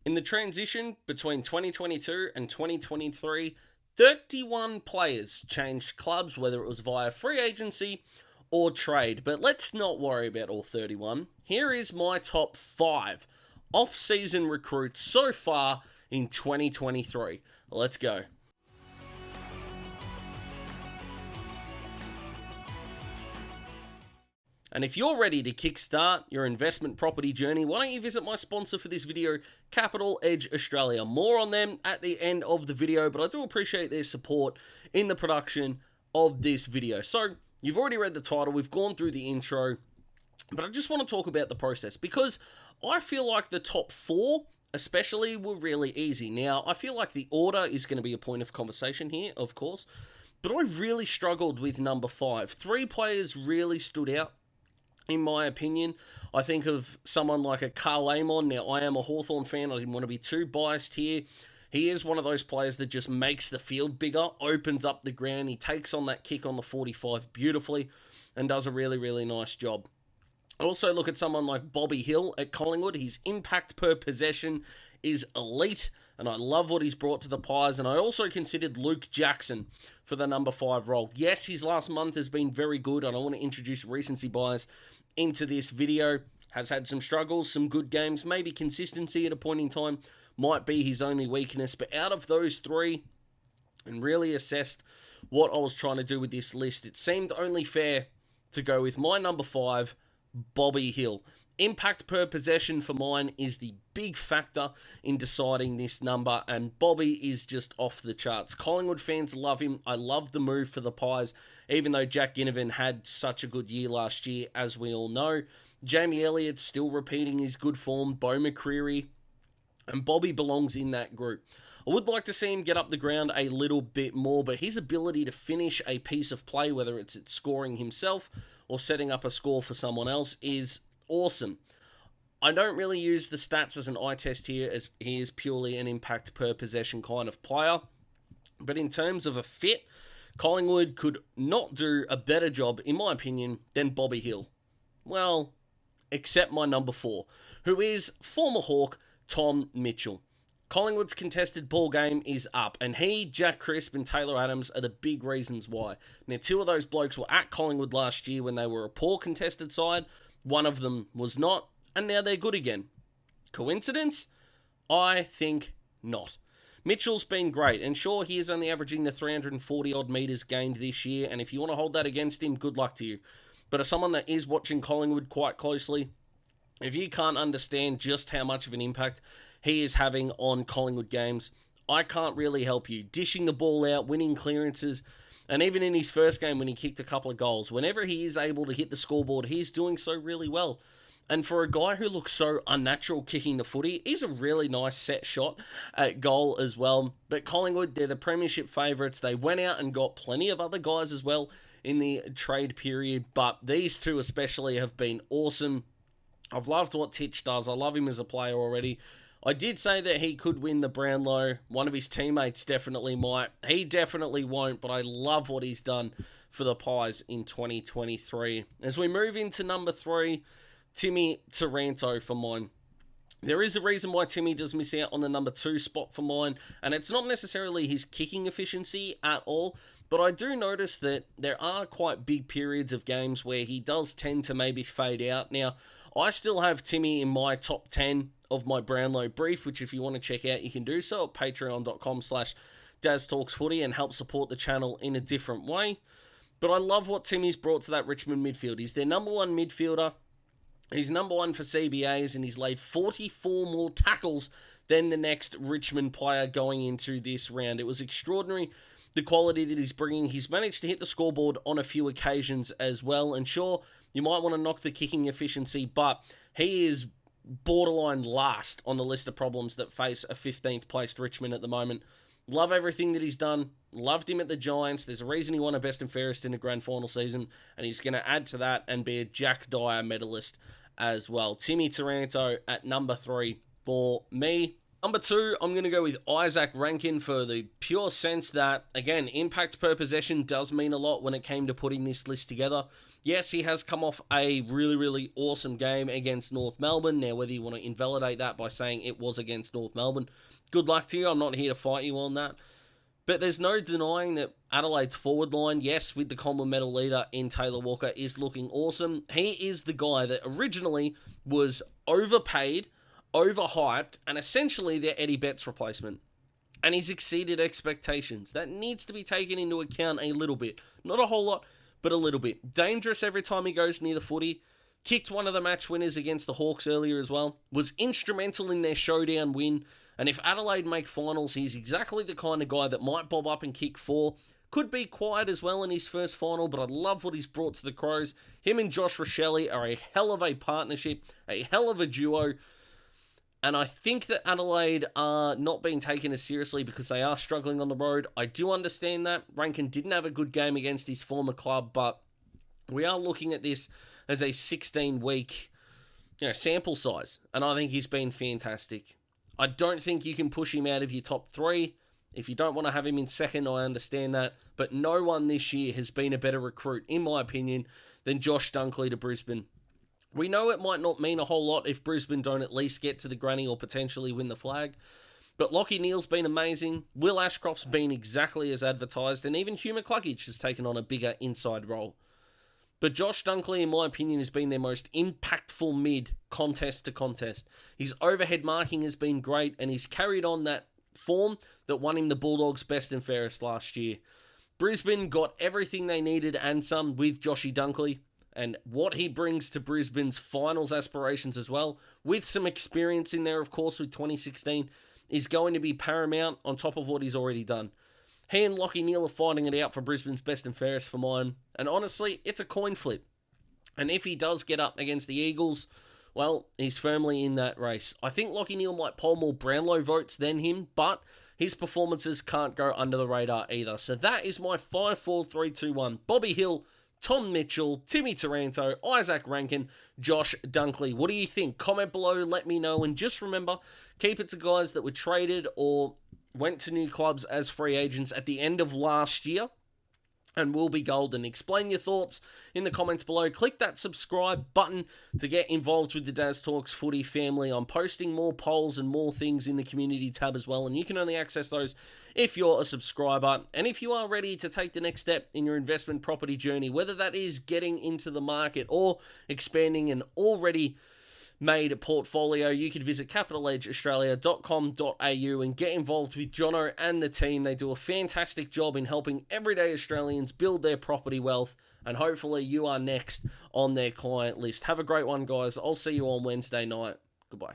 In the transition between 2022 and 2023, 31 players changed clubs, whether it was via free agency or trade. But let's not worry about all 31. Here is my top 5 off-season recruits so far in 2023. Let's go. And if you're ready to kickstart your investment property journey, why don't you visit my sponsor for this video, Capital Edge Australia. More on them at the end of the video, but I do appreciate their support in the production of this video. So, you've already read the title, we've gone through the intro, but I just want to talk about the process because I feel like the top 4 especially were really easy. Now, I feel like the order is going to be a point of conversation here, of course, but I really struggled with number 5. 3 players really stood out. In my opinion, I think of someone like a Karl Amon. Now, I am a Hawthorn fan. I didn't want to be too biased here. He is one of those players that just makes the field bigger, opens up the ground. He takes on that kick on the 45 beautifully and does a really, really nice job. I also look at someone like Bobby Hill at Collingwood. His impact per possession is elite, and I love what he's brought to the Pies. And I also considered Luke Jackson for the number 5 role. Yes, his last month has been very good, and I want to introduce recency bias into this video. Has had some struggles, some good games, maybe consistency at a point in time might be his only weakness. But out of those 3, and really assessed what I was trying to do with this list, it seemed only fair to go with my number 5, Bobby Hill. Impact per possession for mine is the big factor in deciding this number, and Bobby is just off the charts. Collingwood fans love him. I love the move for the Pies, even though Jack Ginnivan had such a good year last year, as we all know. Jamie Elliott's still repeating his good form, Beau McCreary, and Bobby belongs in that group. I would like to see him get up the ground a little bit more, but his ability to finish a piece of play, whether it's scoring himself or setting up a score for someone else, is awesome. I don't really use the stats as an eye test here, as he is purely an impact per possession kind of player. But in terms of a fit, Collingwood could not do a better job, in my opinion, than Bobby Hill. Well, except my number 4, who is former Hawk Tom Mitchell. Collingwood's contested ball game is up, and he, Jack Crisp, and Taylor Adams are the big reasons why. Now, 2 of those blokes were at Collingwood last year when they were a poor contested side. One of them was not, and now they're good again. Coincidence? I think not. Mitchell's been great, and sure, he is only averaging the 340-odd metres gained this year, and if you want to hold that against him, good luck to you. But as someone that is watching Collingwood quite closely, if you can't understand just how much of an impact he is having on Collingwood games, I can't really help you. Dishing the ball out, winning clearances, and even in his first game when he kicked a couple of goals, whenever he is able to hit the scoreboard, he's doing so really well. And for a guy who looks so unnatural kicking the footy, he's a really nice set shot at goal as well. But Collingwood, they're the premiership favourites. They went out and got plenty of other guys as well in the trade period, but these 2 especially have been awesome. I've loved what Titch does. I love him as a player already. I did say that he could win the Brownlow. One of his teammates definitely might. He definitely won't, but I love what he's done for the Pies in 2023. As we move into number 3, Timmy Taranto for mine. There is a reason why Timmy does miss out on the number 2 spot for mine, and it's not necessarily his kicking efficiency at all, but I do notice that there are quite big periods of games where he does tend to maybe fade out. Now, I still have Timmy in my top 10 of my Brownlow brief, which if you want to check out, you can do so at patreon.com/DazTalksFooty and help support the channel in a different way. But I love what Timmy's brought to that Richmond midfield. He's their number 1 midfielder. He's number 1 for CBAs, and he's laid 44 more tackles than the next Richmond player going into this round. It was extraordinary, the quality that he's bringing. He's managed to hit the scoreboard on a few occasions as well, and sure, you might want to knock the kicking efficiency, but he is borderline last on the list of problems that face a 15th placed Richmond at the moment. Love everything that he's done. Loved him at the Giants. There's a reason he won a best and fairest in the grand final season, and he's going to add to that and be a Jack Dyer medalist as well. Timmy Taranto at number 3 for me. Number 2, I'm going to go with Izak Rankine for the pure sense that, again, impact per possession does mean a lot when it came to putting this list together. Yes, he has come off a really, really awesome game against North Melbourne. Now, whether you want to invalidate that by saying it was against North Melbourne, good luck to you. I'm not here to fight you on that. But there's no denying that Adelaide's forward line, yes, with the Coleman medal leader in Taylor Walker, is looking awesome. He is the guy that originally was overpaid, overhyped, and essentially their Eddie Betts replacement. And he's exceeded expectations. That needs to be taken into account a little bit. Not a whole lot, but a little bit. Dangerous every time he goes near the footy. Kicked one of the match winners against the Hawks earlier as well. Was instrumental in their showdown win. And if Adelaide make finals, he's exactly the kind of guy that might bob up and kick 4. Could be quiet as well in his first final, but I love what he's brought to the Crows. Him and Josh Rochelle are a hell of a partnership, a hell of a duo. And I think that Adelaide are not being taken as seriously because they are struggling on the road. I do understand that. Rankine didn't have a good game against his former club, but we are looking at this as a 16-week sample size. And I think he's been fantastic. I don't think you can push him out of your top 3. If you don't want to have him in second, I understand that. But no one this year has been a better recruit, in my opinion, than Josh Dunkley to Brisbane. We know it might not mean a whole lot if Brisbane don't at least get to the granny or potentially win the flag. But Lachie Neale's been amazing. Will Ashcroft's been exactly as advertised. And even Hugh McCluggage has taken on a bigger inside role. But Josh Dunkley, in my opinion, has been their most impactful mid contest to contest. His overhead marking has been great, and he's carried on that form that won him the Bulldogs best and fairest last year. Brisbane got everything they needed and some with Joshy Dunkley, and what he brings to Brisbane's finals aspirations as well, with some experience in there, of course, with 2016, is going to be paramount on top of what he's already done. He and Lachie Neale are fighting it out for Brisbane's best and fairest for mine. And honestly, it's a coin flip. And if he does get up against the Eagles, well, he's firmly in that race. I think Lachie Neale might poll more Brownlow votes than him, but his performances can't go under the radar either. So that is my 5-4-3-2-1. Bobby Hill, Tom Mitchell, Timmy Taranto, Izak Rankine, Josh Dunkley. What do you think? Comment below, let me know. And just remember, keep it to guys that were traded or went to new clubs as free agents at the end of last year and will be golden. Explain your thoughts in the comments below. Click that subscribe button to get involved with the Daz Talks Footy family. I'm posting more polls and more things in the community tab as well, and you can only access those if you're a subscriber. And if you are ready to take the next step in your investment property journey, whether that is getting into the market or expanding an already made portfolio, you could visit capitaledgeaustralia.com.au and get involved with Jono and the team. They do a fantastic job in helping everyday Australians build their property wealth, and hopefully you are next on their client list. Have a great one, guys. I'll see you on Wednesday night. Goodbye.